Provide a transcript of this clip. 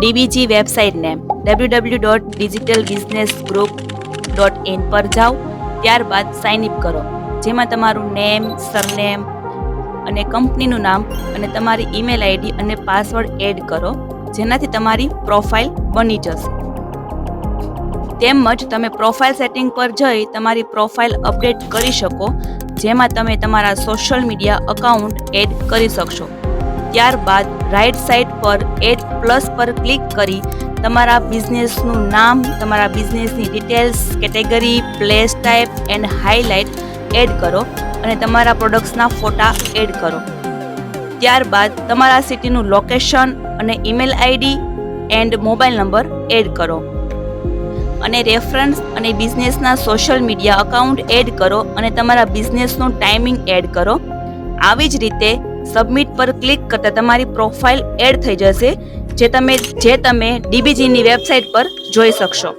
DBG website name www.digitalbusinessgroup.in પર જાઓ. ત્યારબાદ સાઇન અપ કરો, જેમાં તમારું નેમ, સરનેમ અને કંપનીનું નામ અને તમારી ઈમેલ આઈડી અને પાસવર્ડ એડ કરો, જેનાથી તમારી પ્રોફાઇલ બની જશે. તેમજ તમે પ્રોફાઇલ સેટિંગ પર જઈ તમારી પ્રોફાઇલ અપડેટ કરી શકો, જેમાં તમે તમારા સોશિયલ મીડિયા અકાઉન્ટ એડ કરી શકશો. ત્યારબાદ રાઇટ સાઇડ પર એડ પ્લસ પર ક્લિક કરી તમારા બિઝનેસનું નામ, તમારા બિઝનેસની details, category, place type and highlight add કરો અને તમારા પ્રોડક્ટ્સના ફોટા એડ કરો. ત્યારબાદ તમારા સિટીનું લોકેશન અને email ID and mobile number add કરો અને રેફરન્સ અને બિઝનેસના સોશિયલ મીડિયા અકાઉન્ટ એડ કરો અને તમારા બિઝનેસનું ટાઈમિંગ એડ કરો. આવી જ રીતે સબમિટ પર ક્લિક કરતાં તમારી પ્રોફાઇલ એડ થઈ જશે, જે તમે ડીબીજીની વેબસાઇટ પર જોઈ શકશો.